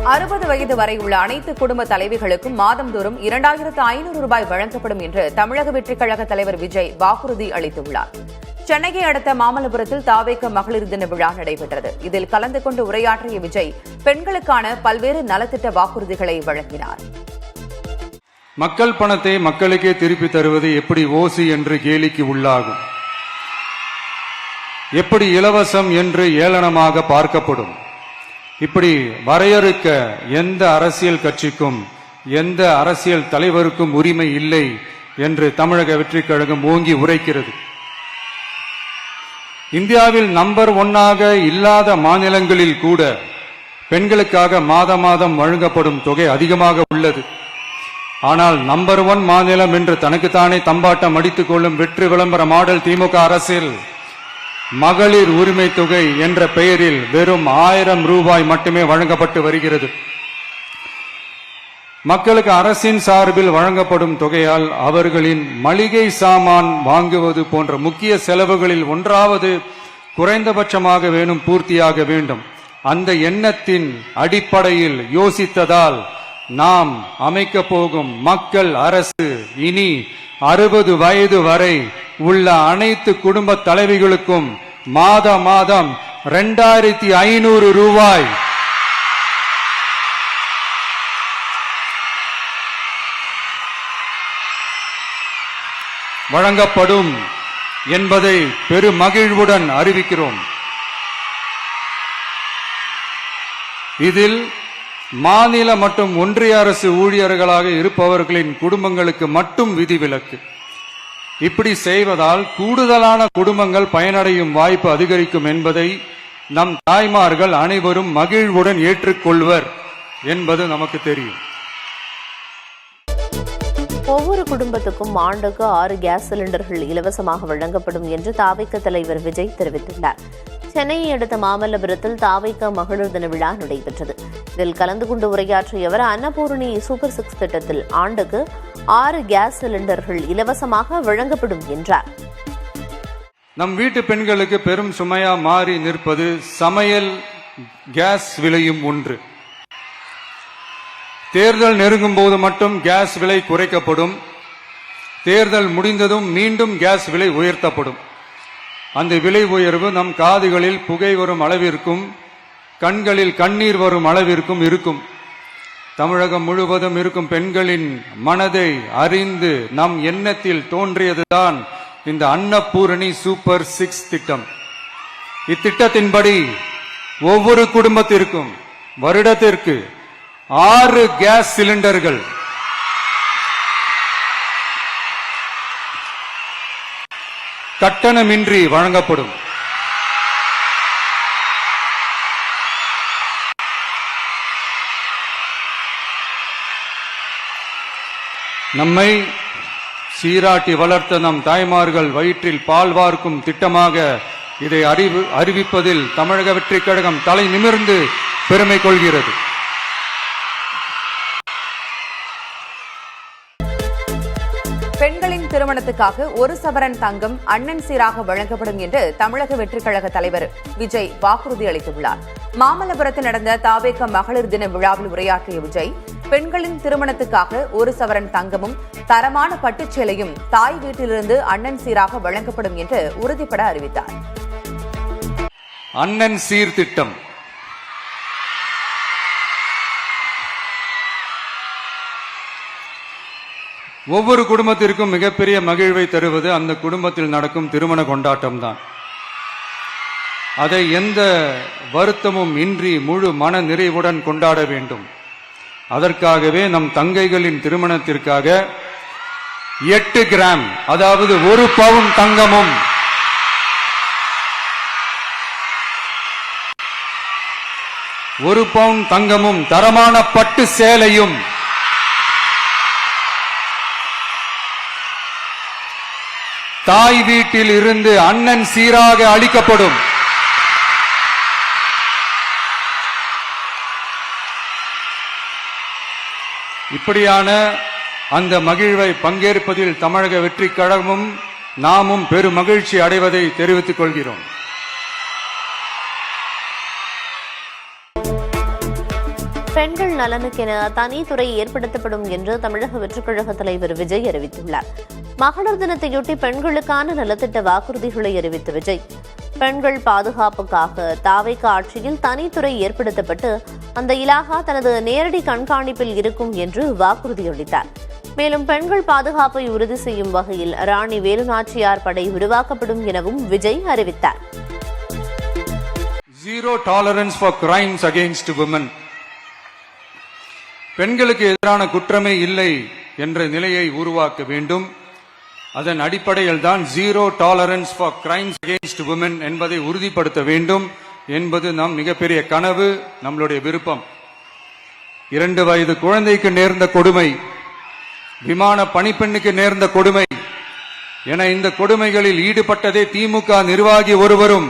60 வயது வரை உள்ள அனைத்து குடும்ப தலைவிகளுக்கும் மாதந்தோறும் 2500 ரூபாய் வழங்கப்படும் என்று தமிழக வெற்றிக் கழக தலைவர் விஜய் வாக்குறுதி அளித்துள்ளார். சென்னையை அடுத்த மாமல்லபுரத்தில் தாவேக மகளிர் தின விழா நடைபெற்றது. இதில் கலந்து கொண்டு உரையாற்றிய விஜய் பெண்களுக்கான பல்வேறு நலத்திட்ட வாக்குறுதிகளை வழங்கினார். மக்கள் பணத்தை மக்களுக்கே திருப்பி தருவது எப்படி ஓசி என்று கேலிக்கு உள்ளாகும், எப்படி இலவசம் என்று ஏளனமாக பார்க்கப்படும். இப்படி வரையறுக்க எந்த அரசியல் கட்சிக்கும் எந்த அரசியல் தலைவருக்கும் உரிமை இல்லை என்று தமிழக வெற்றிக் கழகம் ஓங்கி உரைக்கிறது. இந்தியாவில் நம்பர் 1 இல்லாத மாநிலங்களில் கூட பெண்களுக்காக மாதம் வழங்கப்படும் தொகை அதிகமாக உள்ளது. ஆனால் நம்பர் 1 மாநிலம் என்று தனக்குத்தானே தம்பாட்டம் அடித்துக் கொள்ளும் வெற்றி விளம்பர மாடல் திமுக அரசில் மகளிர் உரிமை தொகை என்ற பெயரில் வெறும் 1000 ரூபாய் மட்டுமே வழங்கப்பட்டு வருகிறது. மக்களுக்கு அரசின் சார்பில் வழங்கப்படும் தொகையால் அவர்களின் மளிகை சாமான் வாங்குவது போன்ற முக்கிய செலவுகளில் ஒன்றாவது குறைந்தபட்சமாக வேணும் பூர்த்தியாக வேண்டும். அந்த எண்ணத்தின் அடிப்படையில் யோசித்ததால் நாம் அமைக்க போகும் மக்கள் அரசு இனி 60 வயது வரை உள்ள அனைத்து குடும்ப தலைவிகளுக்கும் மாதம் 2500 ரூபாய் வழங்கப்படும் என்பதை பெருமகிழ்வுடன் அறிவிக்கிறோம். இதில் மாநில மற்றும் ஒன்றிய அரசு ஊழியர்களாக இருப்பவர்களின் குடும்பங்களுக்கு மட்டும் விதிவிலக்கு. இப்படி செய்வதால் கூடுதலான குடும்பங்கள் பயனடையும் வாய்ப்பு அதிகரிக்கும் என்பதை நம் தாய்மார்கள் அனைவரும் மகிழ்வுடன் ஏற்றுக்கொள்வர் என்பது நமக்கு தெரியும். ஒவ்வொரு குடும்பத்துக்கும் ஆண்டுக்கு 6 கேஸ் சிலிண்டர்கள் இலவசமாக வழங்கப்படும் என்று தாவேக தலைவர் விஜய் தெரிவித்துள்ளார். சென்னையை அடுத்த மாமல்லபுரத்தில் தாவேக மகளிர் தின விழா நடைபெற்றது. இதில் கலந்து கொண்டு உரையாற்றிய அவர் அன்னபூரணி சூப்பர் 6 திட்டத்தில் ஆண்டுக்கு 6 கேஸ் சிலிண்டர்கள் இலவசமாக வழங்கப்படும் என்றார். நம் வீட்டு பெண்களுக்கு பெரும் சுமையா மாறி நிற்பது சமையல் கேஸ் விலையும் ஒன்று. தேர்தல் நெருங்கும் போது மட்டும் கேஸ் விலை குறைக்கப்படும். தேர்தல் முடிந்ததும் மீண்டும் கேஸ் விலை உயர்த்தப்படும். அந்த விலை உயர்வு நம் காதுகளில் புகை வரும் அளவிற்கும் கண்களில் கண்ணீர் வரும் அளவிற்கும் இருக்கும். தமிழகம் முழுவதும் இருக்கும் பெண்களின் மனதை அறிந்து நம் எண்ணத்தில் தோன்றியதுதான் இந்த அன்னபூரணி சூப்பர் 6 திட்டம். இத்திட்டத்தின்படி ஒவ்வொரு குடும்பத்திற்கும் வருடத்திற்கு 6 கேஸ் சிலிண்டர்கள் கட்டணமின்றி வழங்கப்படும். நம்மை சீராட்டி வளர்த்த நம் தாய்மார்கள் வயிற்றில் பால் வார்க்கும் திட்டமாக இதை அறிவிப்பதில் தமிழக வெற்றிக் கழகம் தலை நிமிர்ந்து பெருமை கொள்கிறது. பெண்களின் திருமணத்துக்காக 1 சவரன் தங்கம் அண்ணன் சீராக வழங்கப்படும் என்று தமிழக வெற்றிக் கழக தலைவர் விஜய் வாக்குறுதி அளித்துள்ளார். மாமல்லபுரத்தில் நடந்த தாவேக மகளிர் தின விழாவில் உரையாற்றிய விஜய் பெண்களின் திருமணத்துக்காக 1 சவரன் தங்கமும் தரமான பட்டுச்சேலையும் தாய் வீட்டிலிருந்து அண்ணன் சீராக வழங்கப்படும் என்று உறுதிபட அறிவித்தார். அண்ணன் சீர் திட்டம் ஒவ்வொரு குடும்பத்திற்கும் மிகப்பெரிய மகிழ்வை தருவது அந்த குடும்பத்தில் நடக்கும் திருமண கொண்டாட்டம் தான். அதை எந்த வருத்தமும் இன்றி முழு மன நிறைவுடன் கொண்டாட வேண்டும். அதற்காகவே நம் தங்கைகளின் திருமணத்திற்காக 8 கிராம் அதாவது 1 பவுன் தங்கமும் 1 பவுன் தங்கமும் தரமான பட்டு சேலையும் தாய் வீட்டில் இருந்து அண்ணன் சீராக அளிக்கப்படும். இப்படியான அந்த மகிழ்வை பங்கேற்பதில் தமிழக வெற்றிக் கழகமும் நாமும் பெரும் மகிழ்ச்சி அடைவதை தெரிவித்துக் கொள்கிறோம். பெண்கள் நலனுக்கென தனித்துறை ஏற்படுத்தப்படும் என்று தமிழக வெற்றிக்கழக தலைவர் விஜய் அறிவித்துள்ளார். மகளிர் தினத்தையொட்டி பெண்களுக்கான நலத்திட்ட வாக்குறுதிகளை அறிவித்த விஜய், பெண்கள் பாதுகாப்புக்காக தாவேகா ஆட்சியில் தனித்துறை ஏற்படுத்தப்பட்டு அந்த இலாகா தனது நேரடி கண்காணிப்பில் இருக்கும் என்று வாக்குறுதியளித்தார். மேலும் பெண்கள் பாதுகாப்பை உறுதி செய்யும் வகையில் ராணி வேலுநாச்சியார் படை உருவாக்கப்படும் எனவும் விஜய் அறிவித்தார். Zero tolerance for crimes against women. பெண்களுக்கு எதிரான குற்றமே இல்லை என்ற நிலையை உருவாக்க வேண்டும். அதன் அடிப்படையில் தான் zero tolerance for crimes against women என்பதை உறுதிப்படுத்த வேண்டும் என்பது நம் மிகப்பெரிய கனவு, நம்மளுடைய விருப்பம். 2 வயது குழந்தைக்கு நேர்ந்த கொடுமை, விமான பணிப்பெண்ணுக்கு நேர்ந்த கொடுமை என இந்த கொடுமைகளில் ஈடுபட்டதே திமுக நிர்வாகி ஒருவரும்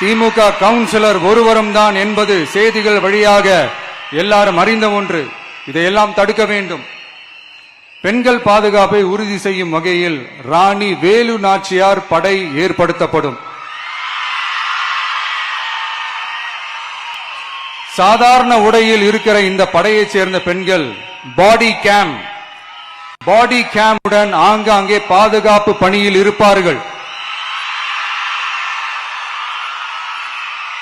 திமுக கவுன்சிலர் ஒருவரும் தான் என்பது செய்திகள் வழியாக எல்லாரும் அறிந்த ஒன்று. இதையெல்லாம் தடுக்க வேண்டும். பெண்கள் பாதுகாப்பை உறுதி செய்யும் வகையில் ராணி வேலு நாச்சியார் படை ஏற்படுத்தப்படும். சாதாரண உடையில் இருக்கிற இந்த படையைச் சேர்ந்த பெண்கள் பாடி கேமுடன் ஆங்காங்கே பாதுகாப்பு பணியில் இருப்பார்கள்.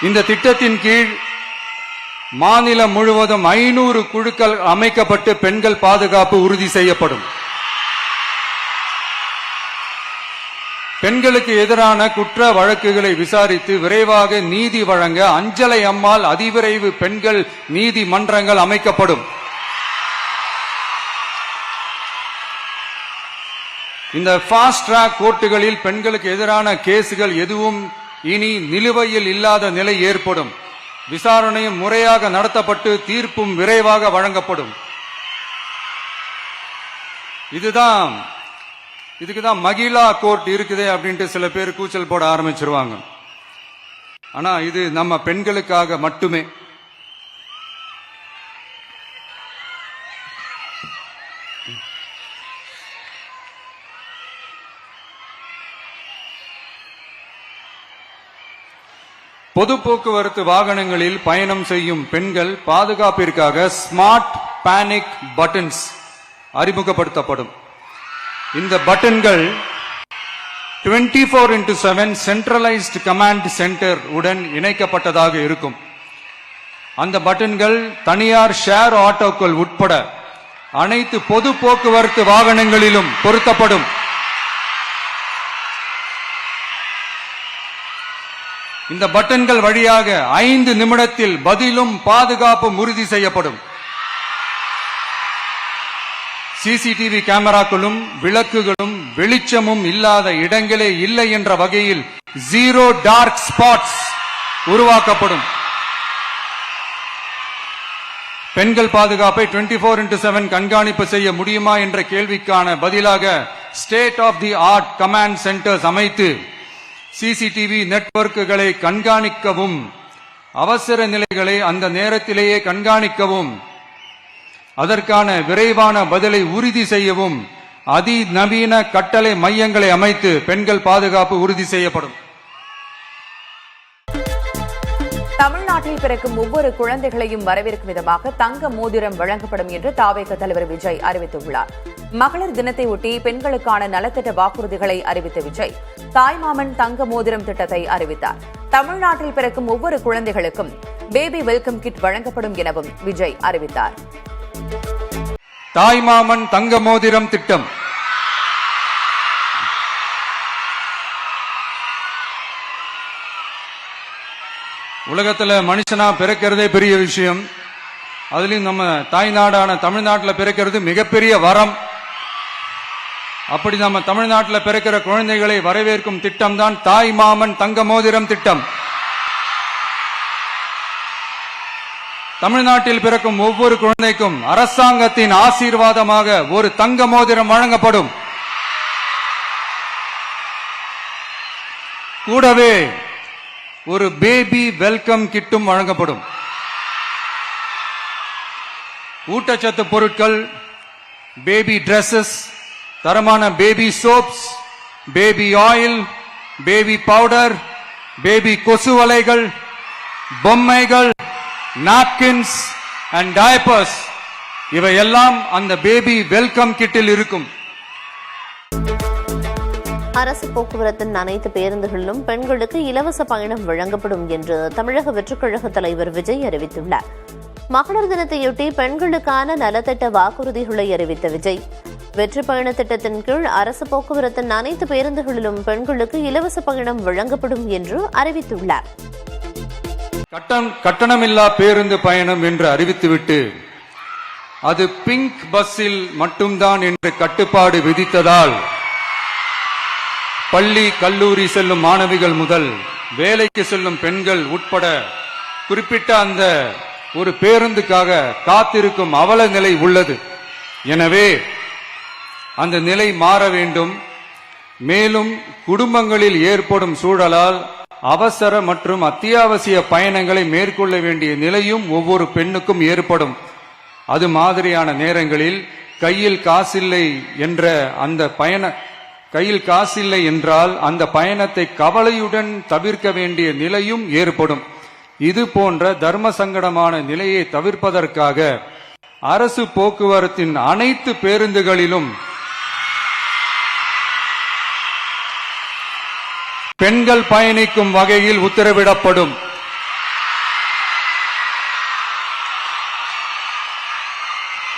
இந்த திட்டத்தின் கீழ் மாநிலம் முழுவதும் 500 குழுக்கள் அமைக்கப்பட்டு பெண்கள் பாதுகாப்பு உறுதி செய்யப்படும். பெண்களுக்கு எதிரான குற்ற வழக்குகளை விசாரித்து விரைவாக நீதி வழங்க அஞ்சலை அம்மாள் அதிவிரைவு பெண்கள் நீதிமன்றங்கள் அமைக்கப்படும். இந்த ஃபாஸ்ட் ட்ராக் கோர்ட்டுகளில் பெண்களுக்கு எதிரான கேசுகள் எதுவும் இனி நிலுவையில் இல்லாத நிலை ஏற்படும். விசாரணையும் முறையாக நடத்தப்பட்டு தீர்ப்பும் விரைவாக வழங்கப்படும். இதுக்குதான் மகிழா கோர்ட் இருக்குதே அப்படின்ட்டு சில பேர் கூச்சல் போட ஆரம்பிச்சிருவாங்க. ஆனா இது நம்ம பெண்களுக்காக மட்டுமே. பொது போக்குவரத்து வாகனங்களில் பயணம் செய்யும் பெண்கள் பாதுகாப்பிற்காக ஸ்மார்ட் பேனிக் பட்டன்ஸ் அறிமுகப்படுத்தப்படும். இந்த பட்டன்கள் 24/7 சென்ட்ரலைஸ்ட் கமாண்ட் சென்டர் உடன் இணைக்கப்பட்டதாக இருக்கும். அந்த பட்டன்கள் தனியார் ஷேர் ஆட்டோக்கள் உட்பட அனைத்து பொது போக்குவரத்து வாகனங்களிலும் பொருத்தப்படும். இந்த பட்டன்கள் வழியாக 5 நிமிடத்தில் பதிலும் பாதுகாப்பும் உறுதி செய்யப்படும். சிசிடிவி கேமராக்களும் விளக்குகளும் வெளிச்சமும் இல்லாத இடங்களே இல்லை என்ற வகையில் ஜீரோ டார்க் ஸ்பாட்ஸ் உருவாக்கப்படும். பெண்கள் பாதுகாப்பை 24/7 கண்காணிப்பு செய்ய முடியுமா என்ற கேள்விக்கான பதிலாக state of the art command centres அமைத்து சிசிடிவி நெட்வொர்க்குகளை கண்காணிக்கவும் அவசர நிலைகளை அந்த நேரத்திலேயே கண்காணிக்கவும் அதற்கான விரைவான பதிலை உறுதி செய்யவும் அதிநவீன கட்டளை மையங்களை அமைத்து பெண்கள் பாதுகாப்பு உறுதி செய்யப்படும். தமிழ்நாட்டில் பிறக்கும் ஒவ்வொரு குழந்தைகளையும் வரவேற்கும் விதமாக தங்க மோதிரம் வழங்கப்படும் என்று தாவேக தலைவர் விஜய் அறிவித்துள்ளார். மகளிர் தினத்தை ஒட்டி பெண்களுக்கான நலத்திட்ட வாக்குறுதிகளை அறிவித்த விஜய் தாய்மாமன் தங்க மோதிரம் திட்டத்தை அறிவித்தார். தமிழ்நாட்டில் பிறக்கும் ஒவ்வொரு குழந்தைகளுக்கும் பேபி வெல்கம் கிட் வழங்கப்படும் எனவும் விஜய் அறிவித்தார். தாய்மாமன் தங்க மோதிரம் திட்டம் உலகத்துல மனுஷனா பிறக்கிறதே பெரிய விஷயம். அதுலயும் நம்ம தாய்நாடான தமிழ்நாட்டில் பிறக்கிறது மிகப்பெரிய வரம். அப்படி நம்ம தமிழ்நாட்டில் பிறக்கிற குழந்தைகளை வரவேற்கும் திட்டம் தான் தாய்மாமன் தங்க மோதிரம் திட்டம். தமிழ்நாட்டில் பிறக்கும் ஒவ்வொரு குழந்தைக்கும் அரசாங்கத்தின் ஆசீர்வாதமாக ஒரு தங்க மோதிரம் வழங்கப்படும். கூடவே ஒரு பேபி வெல்கம் கிட்டும் வழங்கப்படும். ஊட்டச்சத்து பொருட்கள், பேபி டிரெஸ்ஸஸ், தரமான baby soaps, baby oil, baby powder, baby கொசு வலைகள், பொம்மைகள், napkins and diapers இவையெல்லாம் அந்த பேபி வெல்கம் கிட்டில் இருக்கும். அரசு போக்குவரத்தின் அனைத்து பேருந்துகளிலும் பெண்களுக்கு இலவச பயணம் வழங்கப்படும் என்று தமிழக வெற்றிக் கழக தலைவர் விஜய் அறிவித்துள்ளார். மகளிர் தினத்தையொட்டி பெண்களுக்கான நலத்திட்ட வாக்குறுதிகளை அறிவித்த விஜய், வெற்றி பயண திட்டத்தின் கீழ் அரசு போக்குவரத்தின் அனைத்து பேருந்துகளிலும் பெண்களுக்கு இலவச பயணம் வழங்கப்படும் என்று அறிவித்துள்ளார். கட்டணமில்லா பேருந்து பயணம் என்று அறிவித்துவிட்டு அது பிங்க் பஸ்ஸில் மட்டும்தான் என்று கட்டுப்பாடு விதித்ததால் பள்ளி கல்லூரி செல்லும் மாணவிகள் முதல் வேலைக்கு செல்லும் பெண்கள் உட்பட குறிப்பிட்ட அந்த ஒரு பேருந்துக்காக காத்திருக்கும் அவல நிலை உள்ளது. எனவே அந்த நிலை மாற வேண்டும். மேலும் குடும்பங்களில் ஏற்படும் சூழலால் அவசர மற்றும் அத்தியாவசிய பயணங்களை மேற்கொள்ள வேண்டிய நிலையும் ஒவ்வொரு பெண்ணுக்கும் ஏற்படும். அது மாதிரியான நேரங்களில் கையில் காசில்லை என்றால் அந்த பயணத்தை கவலையுடன் தவிர்க்க வேண்டிய நிலையும் ஏற்படும். இது போன்ற தர்ம சங்கடமான நிலையை தவிர்ப்பதற்காக அரசு போக்குவரத்தின் அனைத்து பேருந்துகளிலும் பெண்கள் பயணிக்கும் வகையில் உத்தரவிடப்படும்.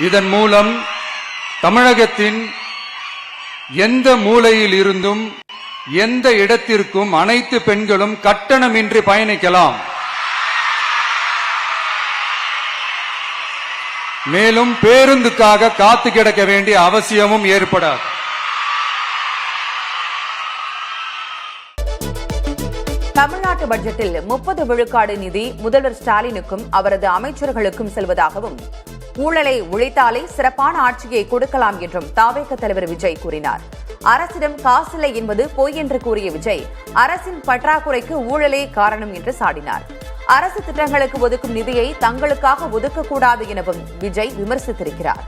இதன் மூலம் தமிழகத்தின் எந்த மூலையில் இருந்தும் எந்த இடத்திற்கும் அனைத்து பெண்களும் கட்டணமின்றி பயணிக்கலாம். மேலும் பேருந்துக்காக காத்து கிடக்க வேண்டிய அவசியமும் ஏற்படாது. தமிழ்நாட்டு பட்ஜெட்டில் 30 விழுக்காடு நிதி முதல்வர் ஸ்டாலினுக்கும் அவரது அமைச்சர்களுக்கும் செல்வதாகவும், ஊழலை ஒழித்தாலே சிறப்பான ஆட்சியை கொடுக்கலாம் என்றும் தாவேக தலைவர் விஜய் கூறினார். அரசிடம் காசில்லை என்பது பொய் என்று கூறிய விஜய், அரசின் பற்றாக்குறைக்கு ஊழலே காரணம் என்று சாடினார். அரசு திட்டங்களுக்கு ஒதுக்கும் நிதியை தங்களுக்காக ஒதுக்கக்கூடாது எனவும் விஜய் விமர்சித்திருக்கிறார்.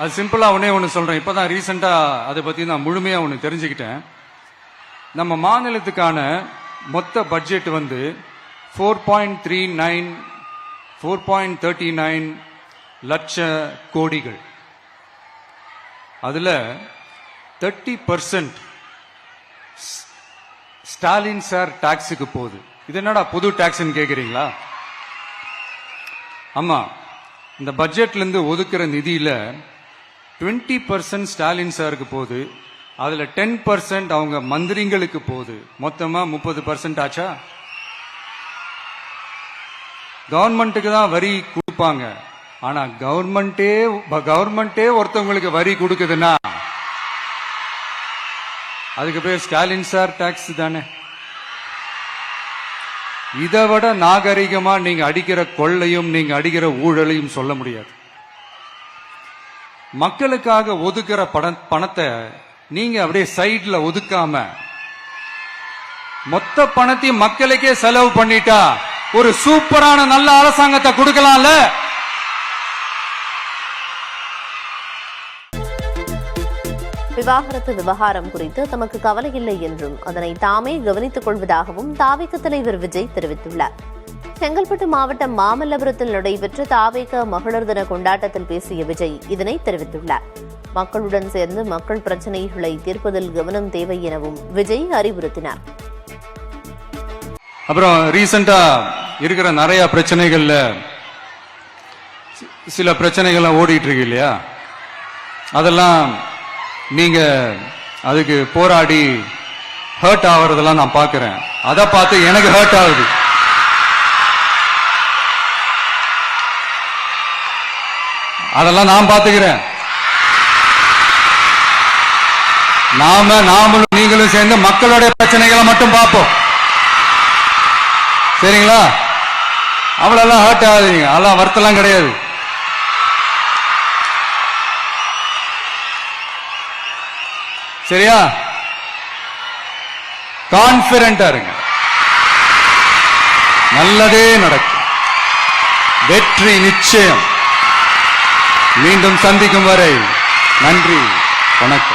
அது சிம்பிளா ஒண்ணு சொல்றேன். இப்பதான் ரீசெண்டா அதை பத்தி நான் முழுமையா தெரிஞ்சுக்கிட்டேன். நம்ம மாநிலத்துக்கான மொத்த பட்ஜெட் 4.39 லட்ச கோடிகள். அதுல 30% ஸ்டாலின் சார் டாக்ஸுக்கு போகுது. இது என்னடா புது டாக்ஸ்ன்னு கேக்குறீங்களா? ஆமா, இந்த பட்ஜெட்ல இருந்து ஒதுக்குற நிதியில 20% ஸ்டாலின் சாருக்கு போகுது. அதுல 10% அவங்க மந்திரிங்களுக்கு போகுது. மொத்தமா 30% ஆச்சா? கவர்மெண்ட்டுக்கு தான் வரி கொடுப்பாங்க. ஆனா கவர்மெண்டே ஒருத்தவங்களுக்கு வரி கொடுக்குதுன்னா அதுக்கு பேர் ஸ்டாலின் சார் டாக்ஸ் தானே. இதை விட நாகரிகமா நீங்க அடிக்கிற கொள்ளையும் நீங்க அடிக்கிற ஊழலையும் சொல்ல முடியாது. மக்களுக்காக ஒதுக்குற பணத்தை நீங்க அப்படியே சைட்ல ஒதுக்காம மொத்த பணத்தையும் மக்களுக்கே செலவு பண்ணிட்டா ஒரு சூப்பரான நல்ல அரசாங்கத்தை கொடுக்கலாம்ல. விவாகரத்து விவகாரம் குறித்து தமக்கு கவலை இல்லை என்றும் அதனை தாமே கவனித்துக் கொள்வதாகவும் தாவேக தலைவர் விஜய் தெரிவித்துள்ளார். செங்கல்பட்டு மாவட்டம் மாமல்லபுரத்தில் நடைபெற்ற தாவேக மகளிர் தின கொண்டாட்டத்தில் பேசிய விஜய் இதனை தெரிவித்துள்ளார். மக்களுடன் சேர்ந்து மக்கள் பிரச்சனைகளை தீர்ப்பதில் கவனம் தேவை எனவும் விஜய் அறிவுறுத்தினார். அப்புறம் ரீசெண்டா இருக்கிற நிறைய பிரச்சனைகள்ல சில பிரச்சனைகள் ஓடிட்டு இருக்கு இல்லையா? அதெல்லாம் நீங்க அதுக்கு போராடி ஹர்ட் ஆகுறதெல்லாம் நான் பாக்குறேன். அதை பார்த்து எனக்கு ஹர்ட் ஆகுது. அதெல்லாம் நான் பாத்துக்கிறேன். நாமளும் நீங்களும் சேர்ந்து மக்களுடைய பிரச்சனைகளை மட்டும் பார்ப்போம். சரிங்களா? அவ்வளவு ஹர்ட் ஆகாதீங்க. அதெல்லாம் வருத்தலாம் கிடையாது. சரியா? கான்பிடண்டா இருங்க. நல்லதே நடக்கும். வெற்றி நிச்சயம். மீண்டும் சந்திக்கும் வரை நன்றி, வணக்கம்.